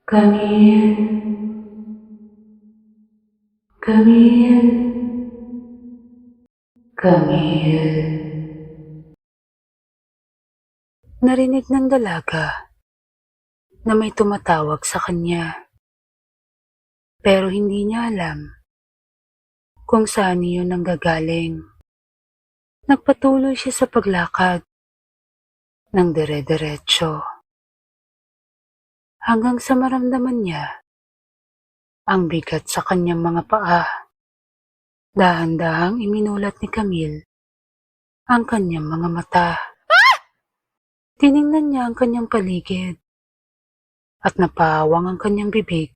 Camille, Camille, Camille. Narinig ng dalaga na may tumatawag sa kanya, pero hindi niya alam kung saan iyon nanggagaling. Nagpatuloy siya sa paglakad ng dire-diretso hanggang sa maramdaman niya ang bigat sa kanyang mga paa. Dahan-dahang iminulat ni Camille ang kanyang mga mata. Tiningnan niya ang kanyang paligid at napawang ang kanyang bibig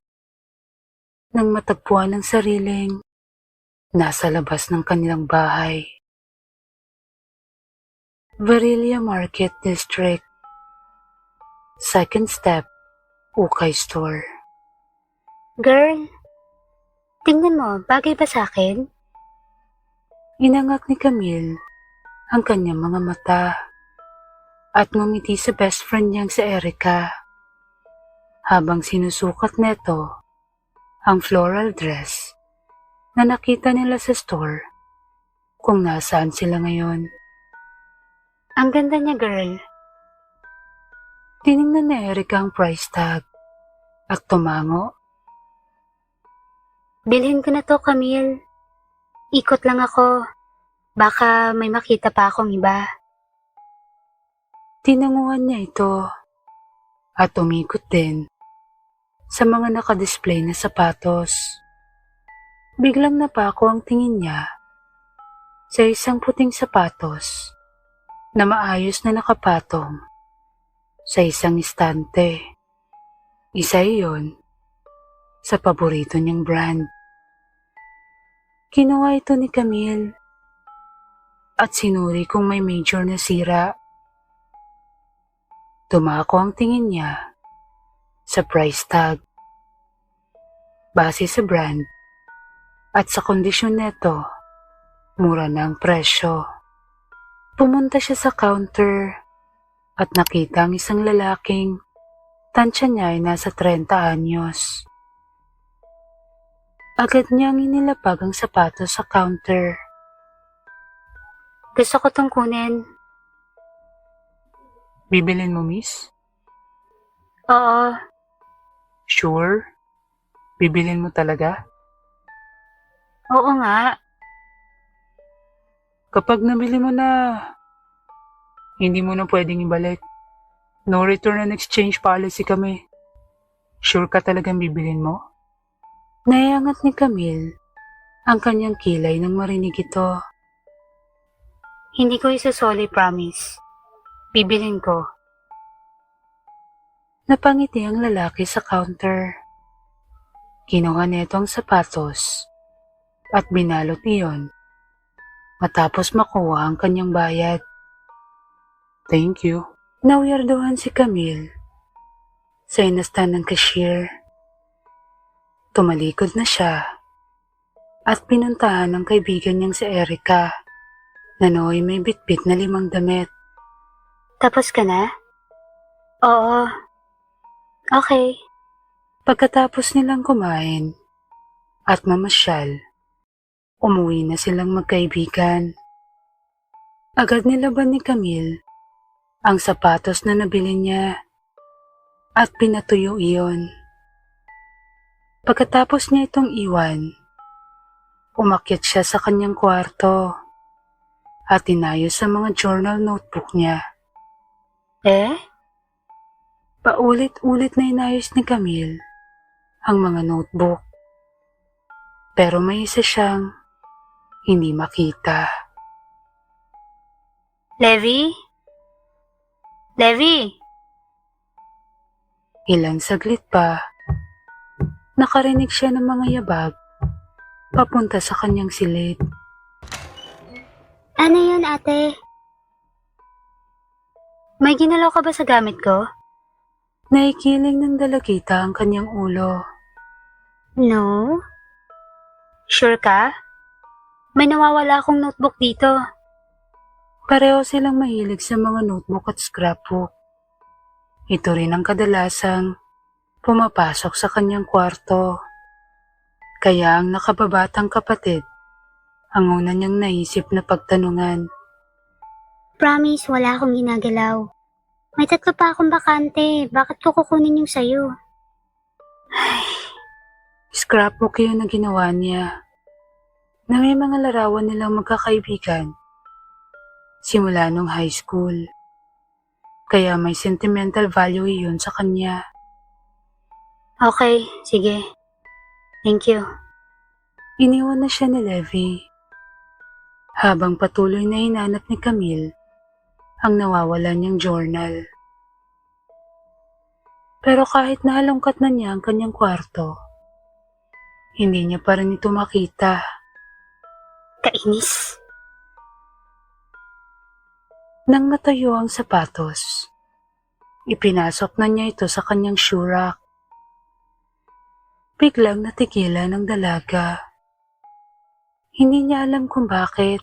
nang matagpuan ang sariling nasa labas ng kanilang bahay. Varilla Market District, second step, Ukay Store. Girl, tingnan mo, bagay ba sa akin? Inangat ni Camille ang kanyang mga mata at ngumiti sa best friend niyang si Erica habang sinusukat neto ang floral dress na nakita nila sa store kung nasaan sila ngayon. Ang ganda niya, girl. Tiningnan ni Erica ang price tag at tumango. Bilhin ko na to, Camille. Ikot lang ako. Baka may makita pa akong iba. Tinanguhan niya ito at umikot din sa mga nakadisplay na sapatos. Biglang napako ang tingin niya sa isang puting sapatos na maayos na nakapatong sa isang istante. Isa iyon sa paborito niyang brand. Kinuha ito ni Camille at sinuri kung may major na sira. Tumako ang tingin niya sa price tag. Base sa brand at sa kondisyon neto, mura na ang presyo. Pumunta siya sa counter at nakita ang isang lalaking tansya niya ay nasa 30 anyos. Agad niyang inilapag ang sapatos sa counter. Gusto ko tong kunin. Bibilin mo, miss? Oo, Sure? Bibilin mo talaga? oo nga. Kapag nabili mo na, hindi mo na pwedeng ibalik. No return and exchange policy kami. Sure ka talagang bibilin mo? Naiangat ni Camille ang kanyang kilay nang marinig ito. Hindi ko isusoli, promise. Bibilin ko. Napangiti ang lalaki sa counter. Kinuha nito ang sapatos at binalot iyon matapos makuha ang kanyang bayad. Thank you. Nawyarduhan si Camille sa inastan ng cashier. Tumalikod na siya at pinuntahan ng kaibigan niyang si Erica na nooy may bitbit na 5 damit. Tapos ka na? Oo. Okay. Pagkatapos nilang kumain at mamasyal, umuwi na silang magkaibigan. Agad nilaban ni Camille ang sapatos na nabili niya at pinatuyo iyon. Pagkatapos niya itong iwan, umakyat siya sa kanyang kwarto at inayos sa mga journal notebook niya. Paulit-ulit na inayos ni Camille ang mga notebook. Pero may isa siyang hindi makita. Levi? Levi? Ilang saglit pa, nakarinig siya ng mga yabag papunta sa kanyang silid. Ano yun, ate? May ginalaw ka ba sa gamit ko? Naikiling ng dalagita ang kanyang ulo. No. Sure ka? May nawawala akong notebook dito. Pareho silang mahilig sa mga notebook at scrapbook. Ito rin ang kadalasang pumapasok sa kanyang kwarto. Kaya ang nakababatang kapatid ang una niyang naisip na pagtanungan. Promise, wala akong ginagalaw. May 3 pa akong bakante. Bakit ko kukunin yung sayo? Scrapbook yun na ginawa niya, na may mga larawan nilang magkakaibigan simula nung high school. Kaya may sentimental value yun sa kanya. Okay, sige. Thank you. Iniwan na siya ni Levi. Habang patuloy na hinanap ni Camille ang nawawalan niyang journal. Pero kahit nahalongkat na niya ang kanyang kwarto, hindi niya pa rin ito makita. Kainis. Nang matayo ang sapatos, ipinasok na niya ito sa kanyang shoe rack. Biglang natigilan ang dalaga. Hindi niya alam kung bakit.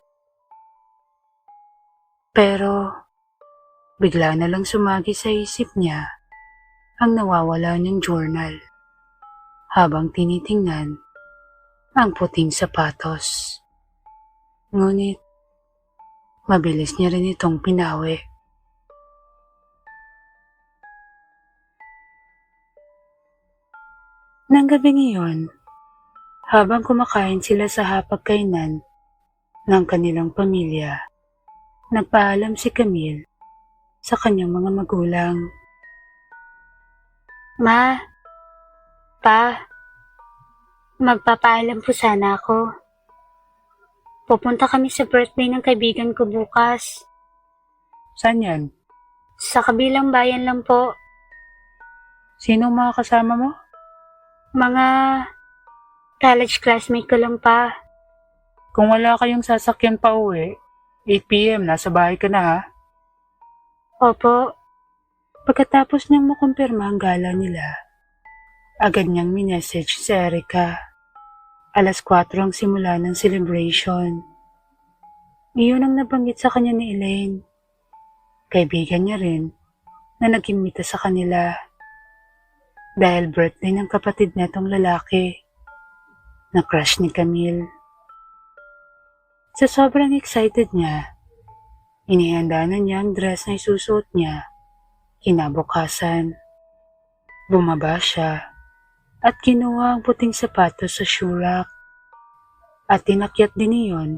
Pero bigla na lang sumagi sa isip niya ang nawawala niyang journal habang tinitingnan ang puting sapatos. Ngunit mabilis niya rin itong pinawi. Nang gabing iyon, habang kumakain sila sa hapagkainan ng kanilang pamilya, nagpaalam si Camille sa kanyang mga magulang. Ma, Pa, magpapaalam po sana ako. Pupunta kami sa birthday ng kaibigan ko bukas. Saan yan? Sa kabilang bayan lang po. Sino ang mga kasama mo? Mga college classmate ko lang pa. Kung wala kayong sasakyan pa uwi, 8 p.m. nasa bahay ka na ha? Opo, Pagkatapos niyang makumpirma ang gala nila, agad niyang minessage si Erica. 4:00 ang simula ng celebration. Iyon ang nabanggit sa kanya ni Elaine. Kaibigan niya rin na nag-imbita sa kanila dahil birthday ng kapatid netong lalaki na crush ni Camille. Sa sobrang excited niya, inihanda na niya ang dress na isusuot niya. Kinabukasan, bumaba siya at kinuha ang puting sapatos sa shoe rack at tinakyat din iyon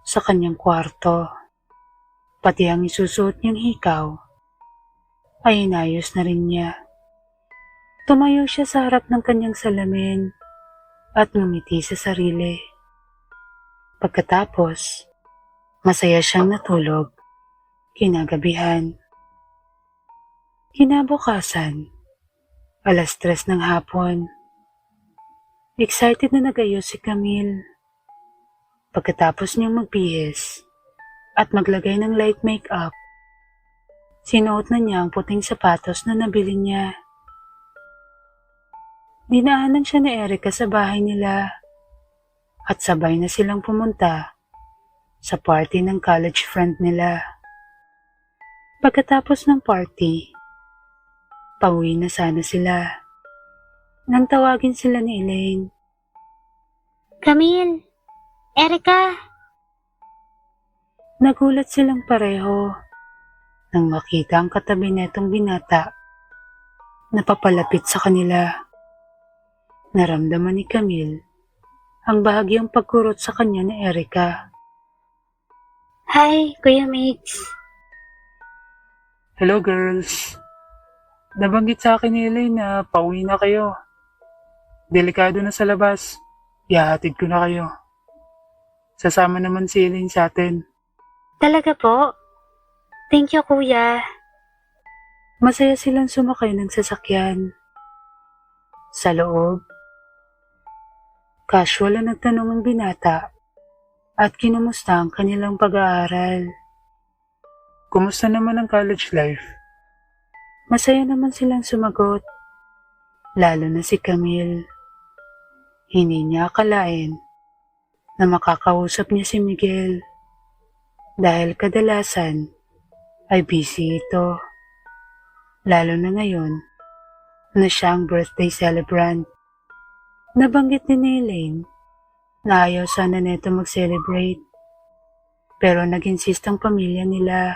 sa kanyang kwarto. Pati ang isusuot niyang hikaw ay inayos na rin niya. Tumayo siya sa harap ng kanyang salamin at ngumiti sa sarili. Pagkatapos, masaya siyang natulog kinagabihan. Kinabukasan, 3:00 ng hapon. Excited na nag-ayos si Camille. Pagkatapos niyang magbihis at maglagay ng light makeup, sinuot na niya ang puting sapatos na nabili niya. Dinaanan siya ni Erica sa bahay nila at sabay na silang pumunta sa party ng college friend nila. Pagkatapos ng party, pauwi na sana sila nang tawagin sila ni Elaine. Camille, Erica. Nagulat silang pareho nang makita ang katabi netong binata na papalapit sa kanila. Naramdaman ni Camille ang bahagyang pagkurot sa kanya ni Erica. Hi, Kuya Mix. Hello girls! Nabanggit sa akin ni Elaine na pauwi na kayo. Delikado na sa labas. Ihahatid ko na kayo. Sasama naman si Elaine sa atin. Talaga po? Thank you, Kuya. Masaya silang sumakay ng sasakyan. Sa loob, casual na nagtanong ang binata at kinumusta ang kanilang pag-aaral. Kumusta naman ang college life? Masaya naman silang sumagot, lalo na si Camille. Hindi niya akalain na makakausap niya si Miguel dahil kadalasan ay busy ito. Lalo na ngayon na siya ang birthday celebrant. Nabanggit din ni Elaine na ayaw sana neto mag-celebrate, pero nag-insist ang pamilya nila.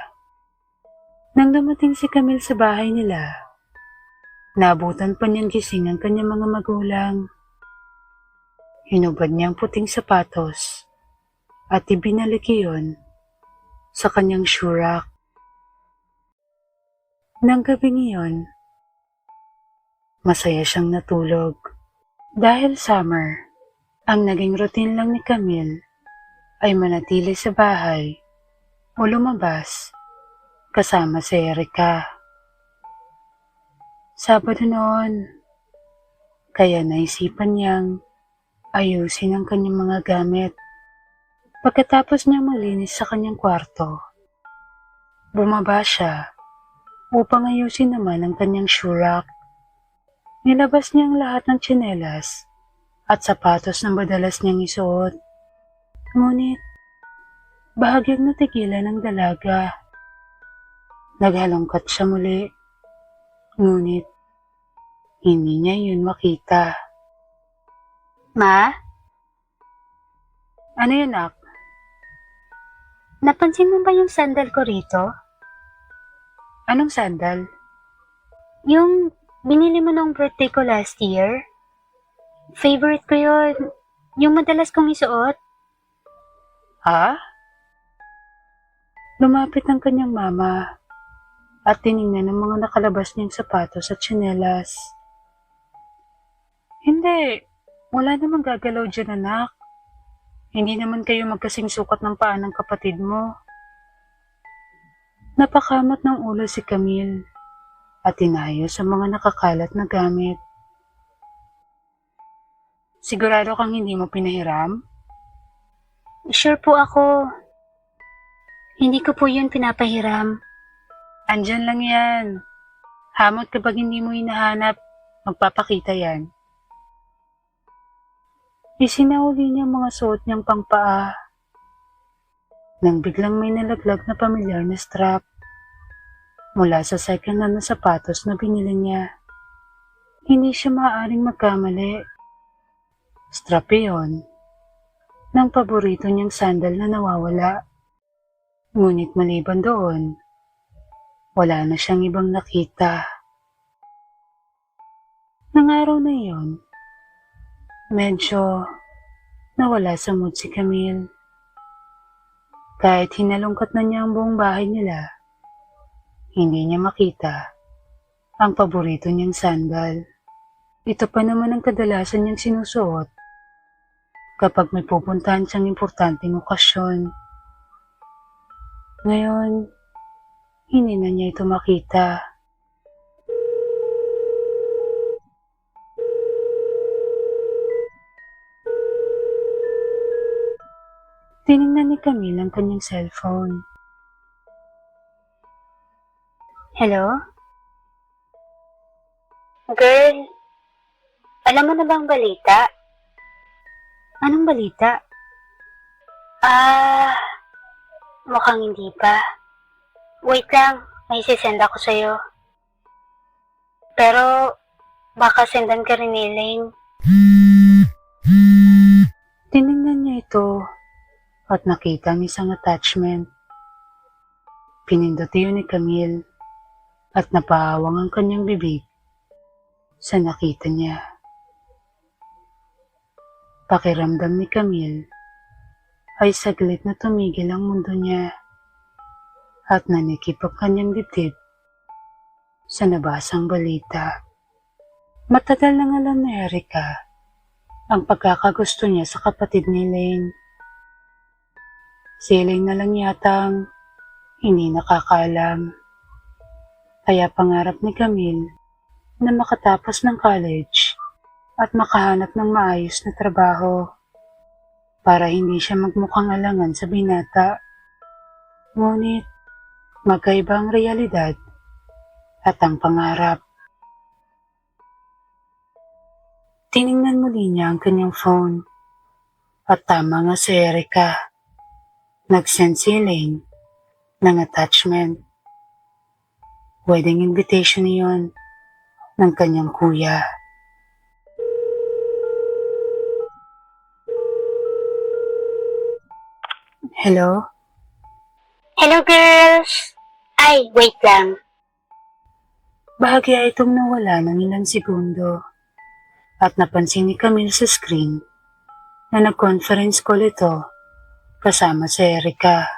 Nang dumating si Camille sa bahay nila, naabutan pa niyang gising ang kanyang mga magulang. Hinubad niya ang puting sapatos at ibinalik iyon sa kanyang shoe rack. Nang gabing iyon, masaya siyang natulog. Dahil summer, ang naging routine lang ni Camille ay manatili sa bahay o lumabas kasama si Erica. Sabado noon, kaya naisipan niyang ayusin ang kanyang mga gamit. Pagkatapos niyang malinis sa kanyang kwarto, bumaba siya upang ayusin naman ang kanyang shoe rack. Nilabas niya ang lahat ng tsinelas at sapatos na madalas niyang isuot. Ngunit, bahagyang natigilan ng dalaga. Naghalongkat siya muli, ngunit hindi niya yun makita. Ma? Ano yun, Nak? Napansin mo ba yung sandal ko rito? Anong sandal? Yung binili mo nung birthday ko last year? Favorite ko yun. Yung madalas kong isuot. Ha? Lumapit ang kanyang mama at tiningnan ang mga nakalabas niyang sapatos at tsinelas. Hindi, wala namang gagalaw dyan, anak. Hindi naman kayo magkasing sukat ng paa ng kapatid mo. Napakamot ng ulo si Camille at inayos ang mga nakakalat na gamit. Sigurado kang hindi mo pinahiram? Sure po ako. Hindi ko po yun pinapahiram. Andyan lang yan. Hamot kapag hindi mo hinahanap, magpapakita yan. Isinauli niya ang mga suot niyang pangpaa. Nang biglang may nalaglag na pamilyar na strap mula sa second hand na sapatos na binili niya. Hindi siya maaaring magkamali. Strap iyon ng paborito niyang sandal na nawawala. Ngunit maliban doon, wala na siyang ibang nakita. Nang araw na iyon, medyo nawala sa mood si Camille. Kahit hinalungkat na niya ang buong bahay nila, hindi niya makita ang paborito niyang sandal. Ito pa naman ang kadalasan niyang sinusuot kapag may pupuntahan siyang importanteng okasyon. Ngayon, hindi na niya ito makita. Tiningnan ni Camille ang kanyang cellphone. Hello? Girl, alam mo na bang balita? Anong balita? Mukhang hindi pa. Wait lang, may sisend ako sa'yo. Pero, baka sendan ka rin ni Elaine. Tiningnan niya ito at nakita ang isang attachment. Pinindot iyon ni Camille at napahawang ang kanyang bibig sa nakita niya. Pakiramdam ni Camille ay saglit na tumigil ang mundo niya at nanikip ang kanyang dibdib sa nabasang balita. Matagal nang alam ni Erica ang pagkakagusto niya sa kapatid ni Elaine. Si Elaine na lang yatang hindi nakakaalam. Kaya pangarap ni Camille na makatapos ng college at makahanap ng maayos na trabaho para hindi siya magmukhang alangan sa binata. Ngunit magkaiba ang realidad at ang pangarap. Tiningnan muli niya ang kanyang phone at tama nga si Erica. Nag-send si Elaine ng attachment. Wedding invitation iyon ng kanyang kuya. Hello? Hello, girls! Ay, wait lang. Bahagya itong nawala ng ilang segundo at napansin ni Camille sa screen na nag-conference call ito kasama si Erica.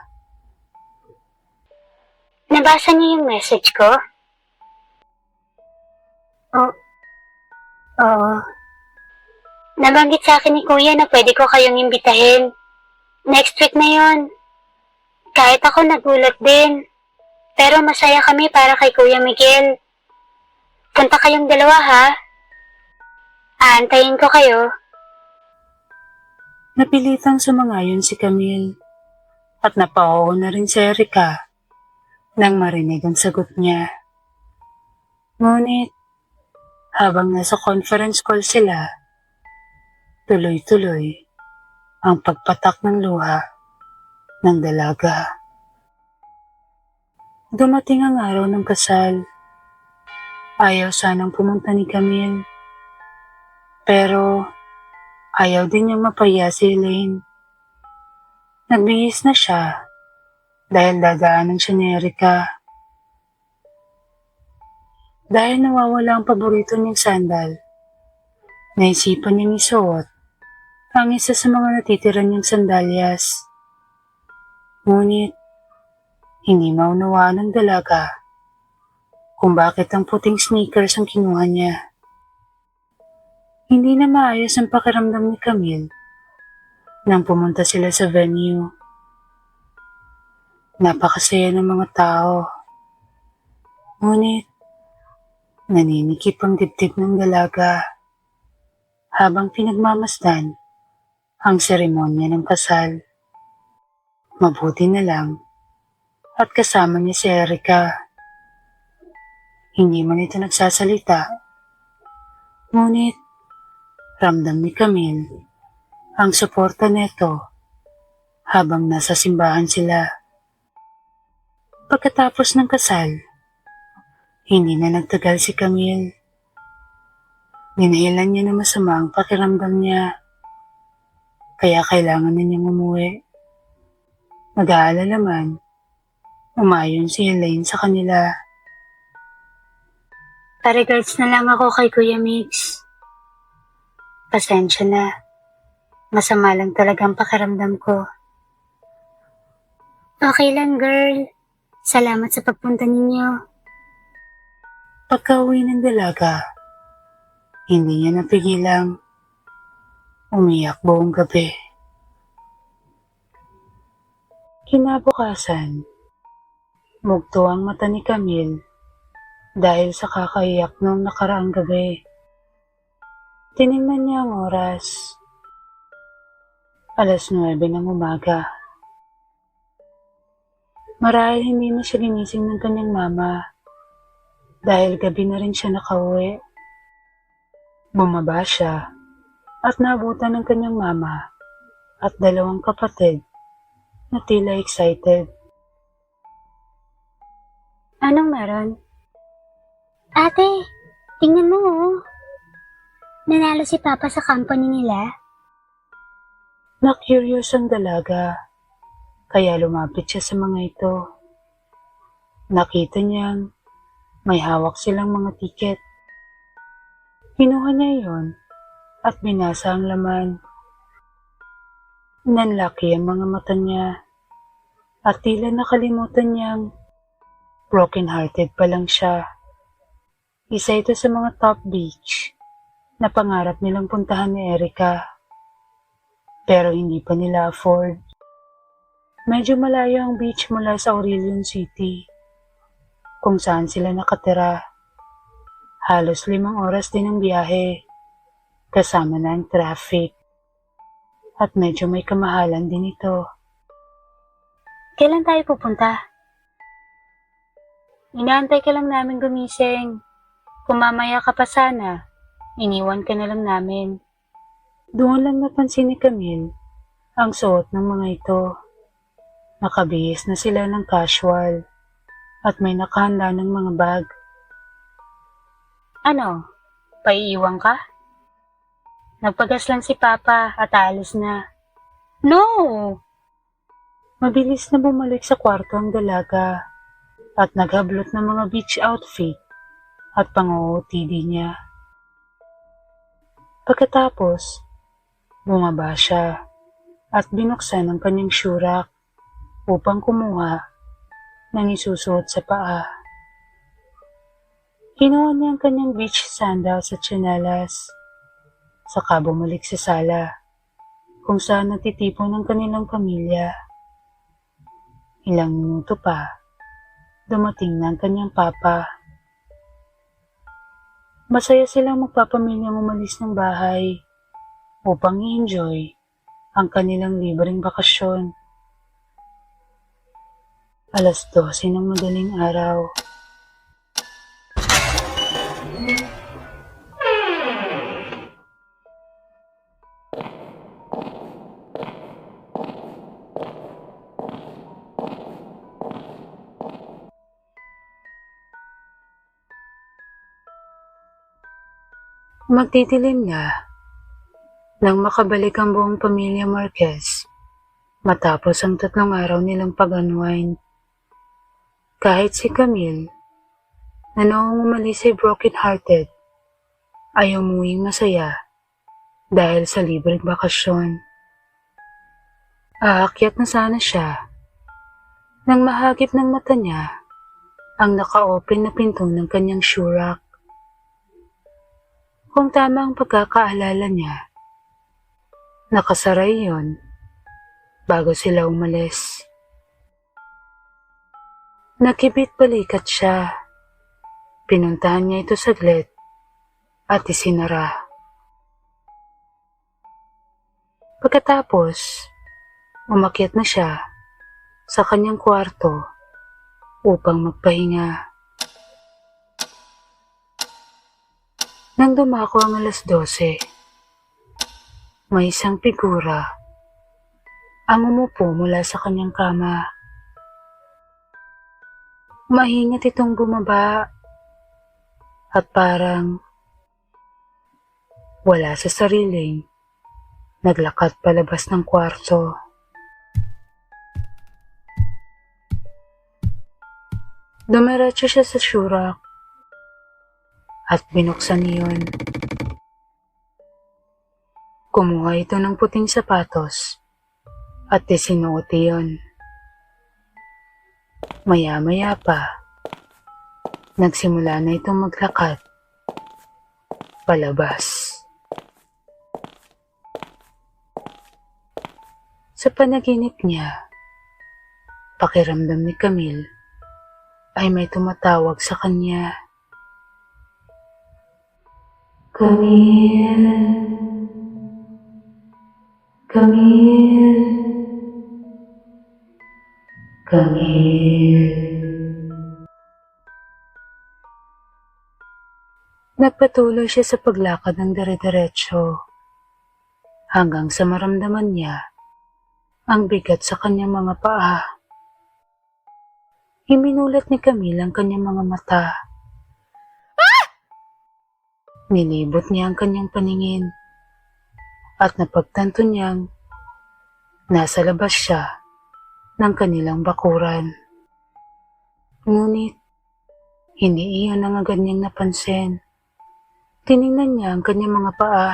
Nabasa niyo yung message ko? Oo. Nabanggit sa akin ni Kuya na pwede ko kayong imbitahin. Next week na yon. Kahit ako nagulat din. Pero masaya kami para kay Kuya Miguel. Punta kayong dalawa ha. Aantayin ko kayo. Napilitang sumangayon si Camille at napauho na rin si Erica nang marinig ang sagot niya. Ngunit, habang nasa conference call sila, tuloy-tuloy ang pagpatak ng luha ng dalaga. Dumating ang araw ng kasal. Ayaw sanang pumunta ni Camille. Pero ayaw din niyang mapaya si Elaine. Nagbihis na siya dahil dadaanan siya ni Erica. Dahil nawawala ang paborito niyang sandal, naisipan niyang isuot ang isa sa mga natitira niyang sandalyas. Ngunit, hindi maunawaan ng dalaga kung bakit ang puting sneakers ang kinuha niya. Hindi na maayos ang pakiramdam ni Camille nang pumunta sila sa venue. Napakasaya ng mga tao. Ngunit, naninikip ang dibdib ng dalaga habang pinagmamasdan ang seremonya ng kasal. Mabuti na lang at kasama niya si Erica. Hindi man ito nagsasalita. Ngunit, ramdam ni Camille ang suporta nito habang nasa simbahan sila. Pagkatapos ng kasal, hindi na nagtagal si Camille. Ninahilan niya na masama ang pakiramdam niya, kaya kailangan na niyang umuwi. Nag-aalala man, umayon si Elaine sa kanila. Pa-regards na lang ako kay Kuya Mix. Pasensya na. Masama lang talaga ang pakiramdam ko. Okay lang, girl. Salamat sa pagpunta ninyo. Pagka-uwi ng dalaga, hindi niya napigilang umiyak buong gabi. Kinabukasan, mugto ang mata ni Camille dahil sa kakaiyak noong nakaraang gabi. Tiningnan niya ang oras. 9:00 ng umaga. Marahil hindi na siya ginising ng kanyang mama dahil gabi na rin siya nakauwi. Bumaba siya at naabutan ng kanyang mama at dalawang kapatid na tila excited. Anong meron? Ate, tingnan mo oh. Nanalo si Papa sa company nila. Na-curious ang dalaga, kaya lumapit siya sa mga ito. Nakita niyang may hawak silang mga tiket. Kinuha niya iyon at binasa ang laman. Nanlaki ang mga mata niya at tila nakalimutan niyang broken-hearted pa lang siya. Isa ito sa mga top beach na pangarap nilang puntahan ni Erica. Pero hindi pa nila afford. Medyo malayo ang beach mula sa Aurelion City, kung saan sila nakatira. Halos 5 oras din ang biyahe, kasama na ang traffic. At medyo may kamahalan din ito. Kailan tayo pupunta? Inaantay ka lang namin gumising. Kung mamaya ka pa sana, iniwan ka na lang namin. Doon lang napansin ni Camille ang suot ng mga ito. Nakabihis na sila ng casual at may nakahanda ng mga bag. Ano? Paiiwan ka? Nagpagas lang si Papa at aalis na. No! Mabilis na bumalik sa kwarto ang dalaga at naghablot ng mga beach outfit at pang-OOTD niya. Pagkatapos, bumaba siya at binuksan ang kanyang syurak upang kumuha ng isusuot sa paa. Kinuha niya ang kanyang beach sandals at tsinelas, saka bumalik sa sala kung saan natitipon ang kanilang pamilya. Ilang minuto pa, dumating na ang kanyang papa. Masaya silang magpapamilyang umalis ng bahay upang i-enjoy ang kanilang libreng bakasyon. 12:00 ng madaling araw. Magtitilim na nang makabalik ang buong pamilya Marquez matapos ang 3 araw nilang pag-unwind. Kahit si Camille, na noong umalis ay broken-hearted, ay umuwing masaya dahil sa libreng bakasyon. Aakyat na sana siya nang mahagip ng mata niya ang naka-open na pinto ng kanyang syurak. Kung tama ang pagkakaalala niya, nakasara iyon bago sila umalis. Nakibit balikat siya. Pinuntahan niya ito saglit at isinara. Pagkatapos, umakyat na siya sa kanyang kwarto upang magpahinga. Nang dumako ang 12:00, may isang figura ang umupo mula sa kanyang kama. Maingat itong bumaba at parang wala sa sariling naglakad palabas ng kwarto. Dumiretso siya sa syurak at binuksan iyon. Kumuha ito ng puting sapatos at isinuot iyon. Maya-maya pa, nagsimula na itong maglakad palabas. Sa panaginip niya, pakiramdam ni Camille ay may tumatawag sa kanya. Camille, Camille, Camille. Nagpatuloy siya sa paglakad ng dire-diretso hanggang sa maramdaman niya ang bigat sa kanyang mga paa. Iminulat ni Camille ang kanyang mga mata. Nilibot niya ang kanyang paningin at napagtanto niyang nasa labas siya ng kanilang bakuran. Ngunit, hindi iyon ang agad niyang napansin. Tiningnan niya ang kanyang mga paa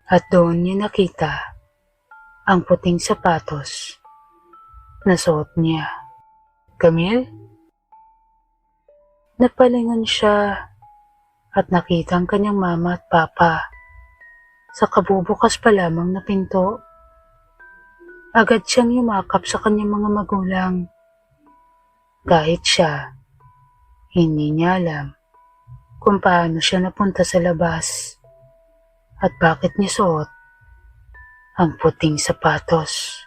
at doon niya nakita ang puting sapatos na suot niya. Camille? Napalingon siya at nakita ang kanyang mama at papa sa kabubukas pa lamang na pinto. Agad siyang yumakap sa kanyang mga magulang. Kahit siya, hindi niya alam kung paano siya napunta sa labas at bakit niya suot ang puting sapatos.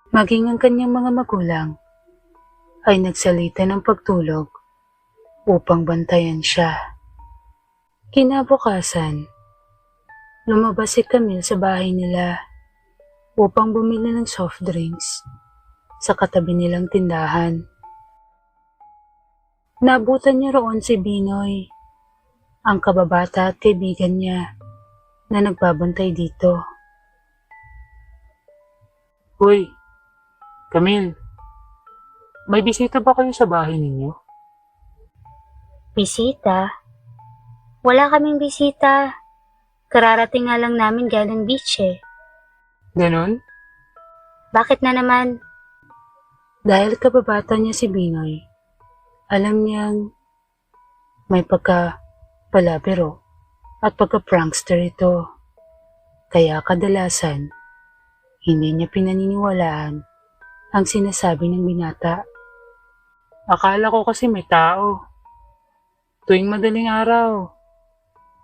Maging ang kanyang mga magulang ay nagsalita ng pagtulog upang bantayan siya. Kinabukasan, lumabas si Camille sa bahay nila upang bumili ng soft drinks sa katabi nilang tindahan. Nabutan niya roon si Binoy, ang kababata at kaibigan niya na nagbabantay dito. Uy, Camille, may bisita ba kayo sa bahay ninyo? Bisita? Wala kaming bisita. Kararating nga lang namin galing beach eh. Ganon? Bakit na naman? Dahil kababata niya si Binoy, alam niyang may pagka-palabiro at pagka-prankster ito. Kaya kadalasan, hindi niya pinaniniwalaan ang sinasabi ng binata. Akala ko kasi may tao. Tuwing madaling araw,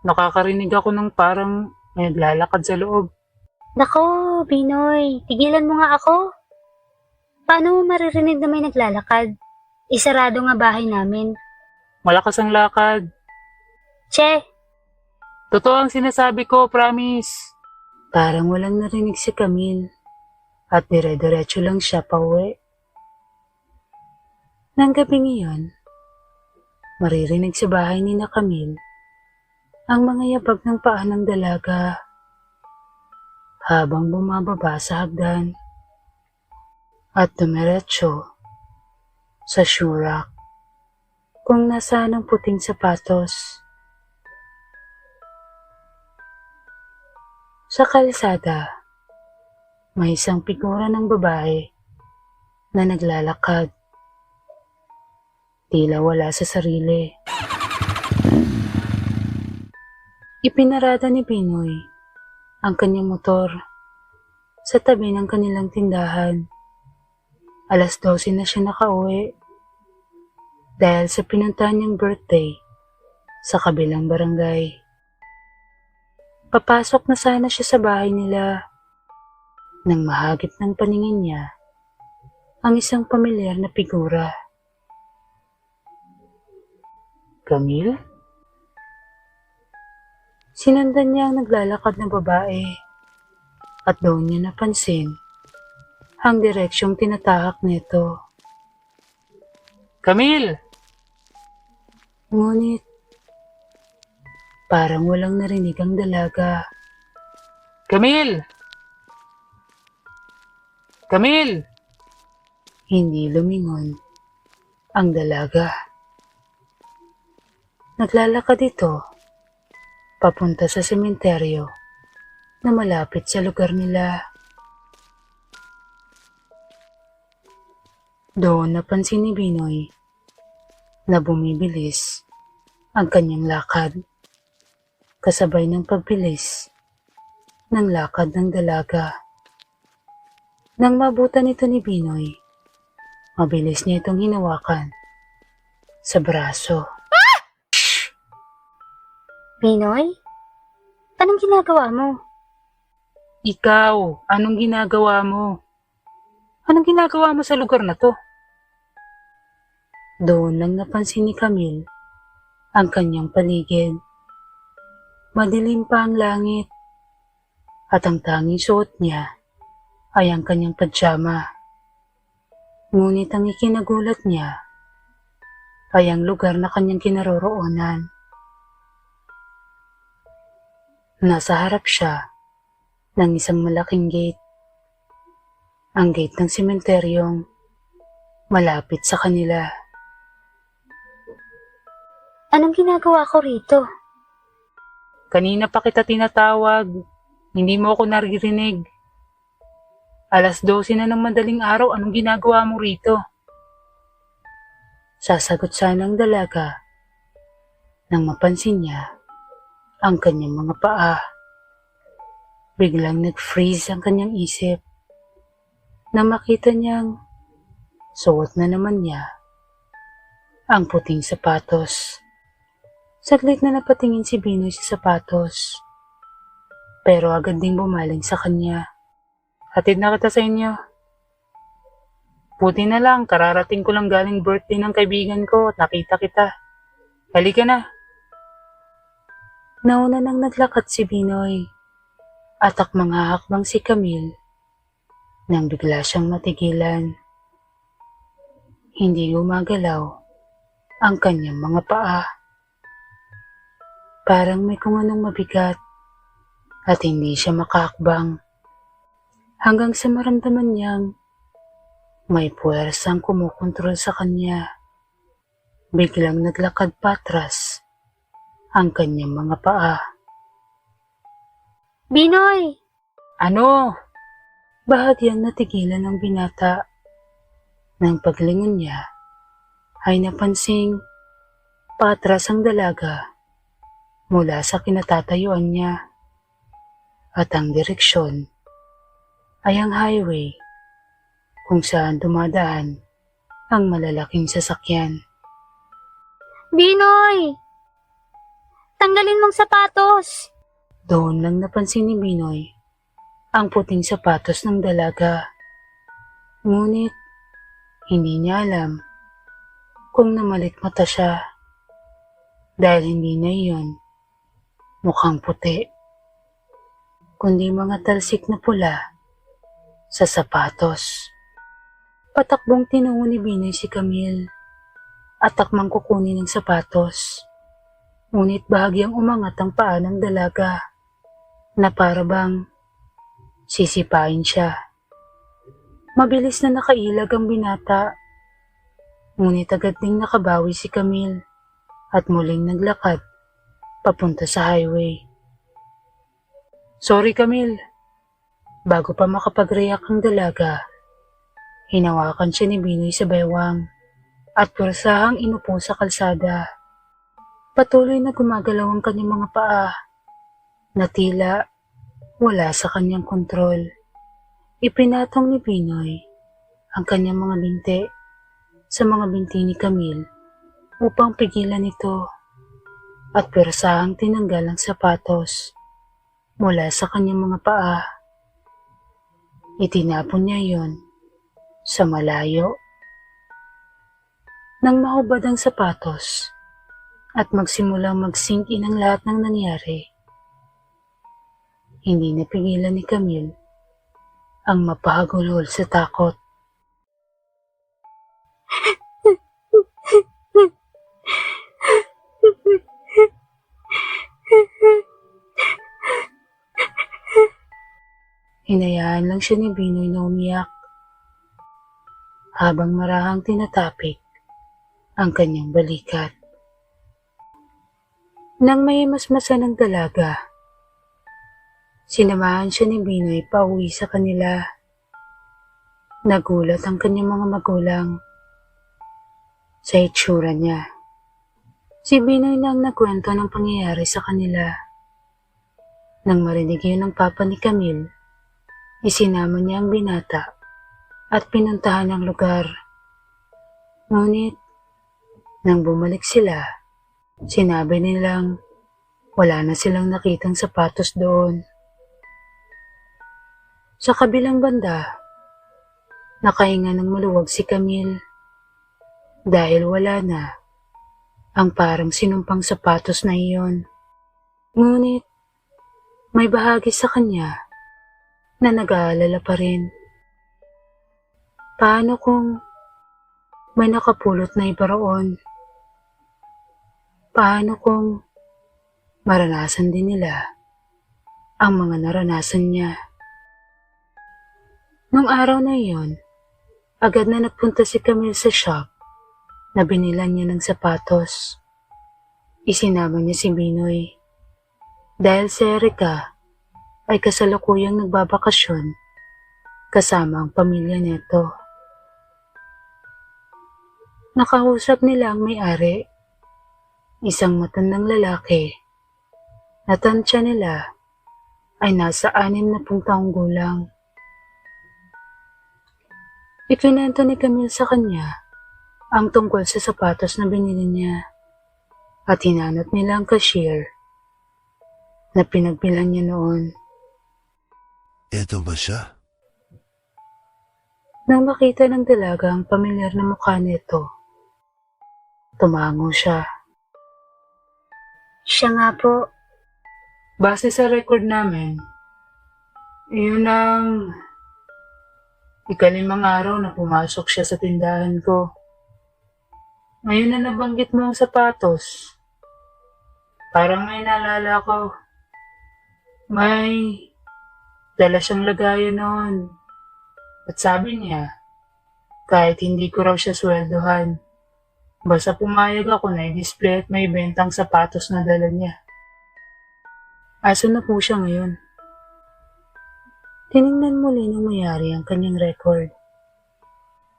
nakakarinig ako ng parang may naglalakad sa loob. Nako, Binoy, tigilan mo nga ako. Paano mo maririnig na may naglalakad? Isarado nga bahay namin. Malakas ang lakad. Che, Totoo ang sinasabi ko, promise. Parang walang narinig si Camille at dire-diretso lang siya pauwi. Nang gabing iyon, maririnig sa bahay ni na Camille ang mga yabag ng paa ng dalaga habang bumababa sa hagdan at dumiretso sa shurak kung nasaan ang puting sapatos. Sa kalsada, may isang figura ng babae na naglalakad. Tila wala sa sarili. Ipinarada ni Binoy ang kanyang motor sa tabi ng kanilang tindahan. 12:00 na siya nakauwi dahil sa pinuntahan niyang birthday sa kabilang barangay. Papasok na sana siya sa bahay nila nang mahagip ng paningin niya ang isang pamilyar na figura. Camille? Sinundan niya ang naglalakad na babae at doon niya napansin ang direksyong tinatahak nito. Camille! Ngunit parang walang narinig ang dalaga. Camille! Camille! Hindi lumingon ang dalaga. Naglalakad ito papunta sa sementeryo na malapit sa lugar nila. Doon napansin ni Binoy na bumibilis ang kanyang lakad kasabay ng pagbilis ng lakad ng dalaga. Nang mabutan ito ni Binoy, mabilis niya itong hinawakan sa braso. Binoy? Anong ginagawa mo? Ikaw, anong ginagawa mo? Anong ginagawa mo sa lugar na to? Doon lang napansin ni Camille ang kanyang paligid. Madilim pa ang langit at ang tanging suot niya ay ang kanyang pajama. Ngunit ang ikinagulat niya ay ang lugar na kanyang kinaroroonan. Nasa harap siya ng isang malaking gate. Ang gate ng sementeryong malapit sa kanila. Anong ginagawa ko rito? Kanina pa kita tinatawag. Hindi mo ako naririnig. 12:00 na ng madaling araw, anong ginagawa mo rito? Sasagot sana ang dalaga nang mapansin niya ang kanyang mga paa. Biglang nag-freeze ang kanyang isip na makita niyang suot na naman niya ang puting sapatos. Saglit na napatingin si Binoy sa sapatos, pero agad ding bumaling sa kanya. Hatid na kita sa inyo. Buti na lang, kararating ko lang galing birthday ng kaibigan ko at nakita kita. Halika na. Nauna nang naglakad si Binoy at mga hakbang si Camille nang bigla siyang matigilan. Hindi gumagalaw ang kanyang mga paa. Parang may kung anong mabigat at hindi siya makaakbang. Hanggang sa maramdaman niyang may puwersang kumukontrol sa kanya. Biglang naglakad patras ang kanyang mga paa. Binoy! Ano? Bahagyang natigilan ng binata. Nang paglingon niya, ay napansing patras ang dalaga mula sa kinatatayuan niya. At ang direksyon ay ang highway kung saan dumadaan ang malalaking sasakyan. Binoy! Tanggalin mong sapatos! Doon lang napansin ni Binoy ang puting sapatos ng dalaga. Ngunit hindi niya alam kung namalikmata siya dahil hindi na iyon mukhang puti, kundi mga talsik na pula sa sapatos. Patakbong tinungo ni Binoy si Camille at takmang kukunin ng sapatos. Ngunit bahagyang umangat ang paa ng dalaga na para bang sisipain siya. Mabilis na nakailag ang binata, ngunit agad ding nakabawi si Camille at muling naglakad papunta sa highway. Sorry, Camille. Bago pa makapag-react ang dalaga, hinawakan siya ni Binoy sa baywang at pursahang inupo sa kalsada. Patuloy na gumagalaw ang kanyang mga paa na tila wala sa kanyang kontrol. Ipinatong ni Binoy ang kanyang mga binti sa mga binti ni Camille upang pigilan ito at pursahang tinanggal ang sapatos mula sa kanyang mga paa. Itinapon niya yon sa malayo. Nang mahubad ang sapatos at magsimulang mag-sink in ang lahat ng nangyari, hindi napigilan ni Camille ang mapahagulhol sa takot. Hinayaan lang siya ni Binoy na umiyak habang marahang tinatapik ang kanyang balikat. Nang may masmasan ng dalaga, sinamahan siya ni Binoy pauwi sa kanila. Nagulat ang kanyang mga magulang sa itsura niya. Si Binoy na ang nagkwento ng pangyayari sa kanila. Nang marinig yun ng papa ni Camille, isinama niya ang binata at pinuntahan ang lugar. Ngunit, nang bumalik sila, sinabi nilang wala na silang nakitang sapatos doon. Sa kabilang banda, nakahinga ng maluwag si Camille dahil wala na ang parang sinumpang sapatos na iyon. Ngunit, may bahagi sa kanya na nag-aalala pa rin. Paano kung may nakapulot na iba roon? Paano kung maranasan din nila ang mga naranasan niya? Nung araw na iyon, agad na nagpunta si Camille sa shop na binilan niya ng sapatos. Isinama niya si Binoy dahil si Erica ay kasalukuyang nagbabakasyon kasama ang pamilya nito. Nakausap nila ang may-ari, isang matandang lalaki na tansya nila ay nasa 60 taong gulang. Ikinento ni Camille sa kanya ang tungkol sa sapatos na binili niya at hinanap nila ang cashier na pinagbilan niya noon. Eto ba siya? Nang makita ng dalaga ang pamilyar na mukha nito, tumango siya. Siya nga po. Base sa record namin, yun ang ikalimang araw na pumasok siya sa tindahan ko. Ngayon na nabanggit mo ang sapatos, parang may naalala ko. May dala siyang lagayan noon. At sabi niya, kahit hindi ko raw siya sweldohan, basta pumayag ako na i-display at may bentang sapatos na dala niya. Asan na po siya ngayon? Tiningnan muli ng mayari ang kanyang record.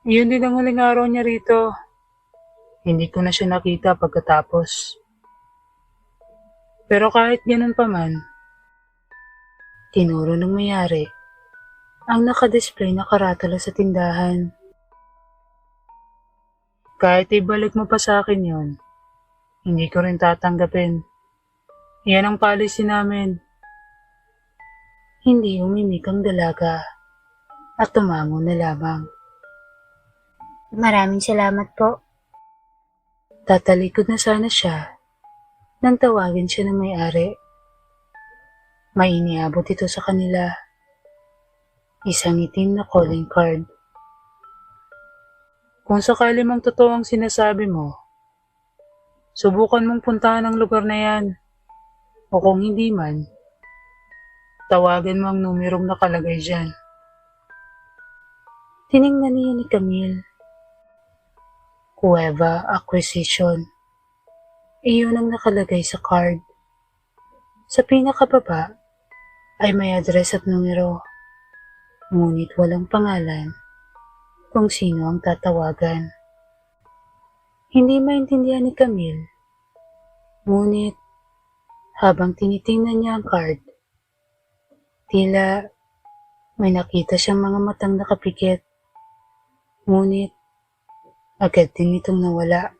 Iyon din ang huling araw niya rito. Hindi ko na siya nakita pagkatapos. Pero kahit ganun pa man, Tinuro ng mayari ang nakadisplay na karatula sa tindahan. kahit ibalik mo pa sa akin yon, hindi ko rin tatanggapin. Yan ang policy namin. Hindi umimik ang dalaga at tumango na lamang. Maraming salamat po. Tatalikod na sana siya nang tawagin siya ng may-ari. May iniabot ito sa kanila. Isang itim na calling card. Kung sakali mang totoo ang sinasabi mo, subukan mong puntahan ang lugar na yan. O kung hindi man, tawagan mo ang numerong nakalagay dyan. Tiningnan niya ni Camille. Cueva Acquisition. Iyon ang nakalagay sa card. Sa pinakababa ay may address at numero, ngunit walang pangalan kung sino ang tatawagan. Hindi maintindihan ni Camille, ngunit habang tinitingnan niya ang card, tila may nakita siyang mga matang nakapikit, ngunit agad din itong nawala.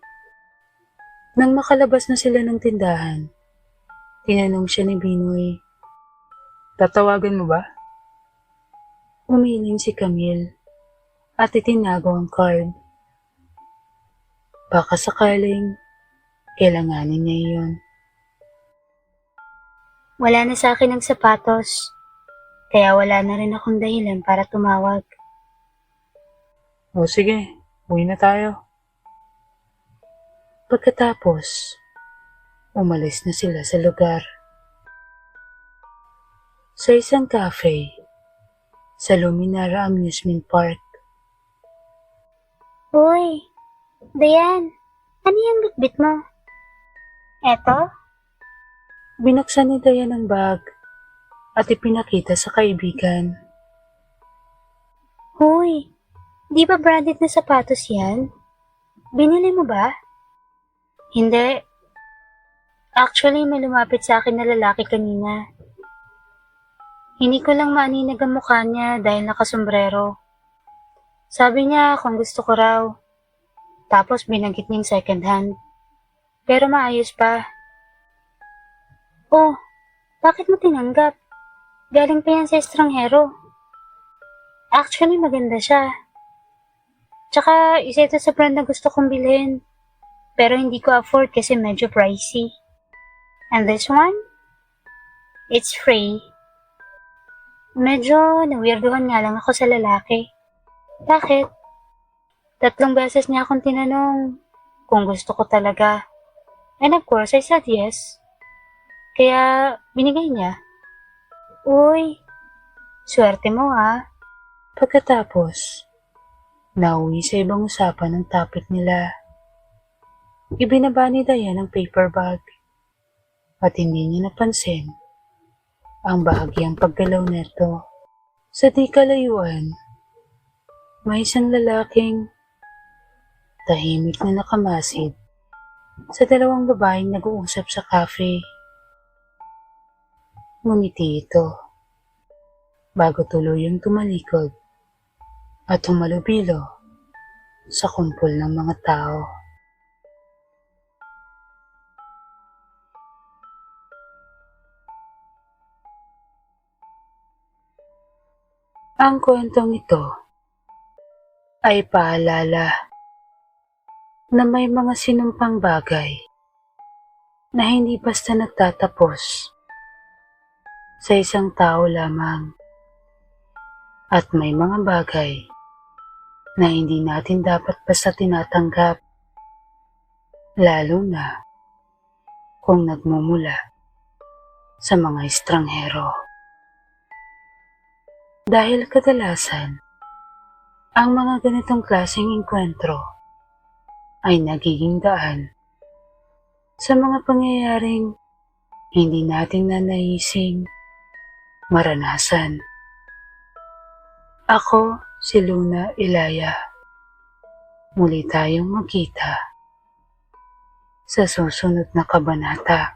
Nang makalabas na sila ng tindahan, tinanong siya ni Binoy. Tatawagan mo ba? Umiling si Camille at itinago ang card. Baka sakaling kailanganin niya iyon. Wala na sa akin ang sapatos, kaya wala na rin akong dahilan para tumawag. O sige, uwi na tayo. Pagkatapos, umalis na sila sa lugar. Sa isang cafe, sa Luminara Amusement Park. Uy, Dayan, ano yung bitbit mo? Eto? Binuksan ni Dayan ang bag at ipinakita sa kaibigan. Huy, di ba branded na sapatos yan? Binili mo ba? Hindi. Actually, may lumapit sa akin na lalaki kanina. Hindi ko lang maaninag ang mukha niya dahil nakasombrero. Sabi niya kung gusto ko raw. Tapos binanggit niyang second hand. Pero maayos pa. Oh, bakit mo tinanggap? Galing pa yan sa estranghero. Actually, maganda siya. Tsaka, isa ito sa brand na gusto kong bilhin. Pero hindi ko afford kasi medyo pricey. And this one? It's free. Medyo na-weirdohan nga lang ako sa lalaki. Bakit? 3 beses niya akong tinanong kung gusto ko talaga. And of course, I said yes. Kaya, binigay niya. Uy, swerte mo ha. Pagkatapos, nauwi sa ibang usapan ang topic nila. Ibinaba ni Dayan ang paper bag at hindi niya napansin ang bahagyang paggalaw nito. Sa di kalayuan, may isang lalaking tahimik na nakamasid sa 2 babaeng nag-uusap sa cafe. Ngumiti ito bago tuluyang tumalikod at humalubilo sa kumpol ng mga tao. Ang kwentong ito ay paalala na may mga sinumpang bagay na hindi basta nagtatapos sa isang tao lamang, at may mga bagay na hindi natin dapat basta tinatanggap lalo na kung nagmumula sa mga estranghero. Dahil kadalasan, ang mga ganitong klaseng engkwentro ay nagiging daan sa mga pangyayaring hindi natin nanaising maranasan. Ako si Luna Ilaya. Muli tayong magkita sa susunod na kabanata.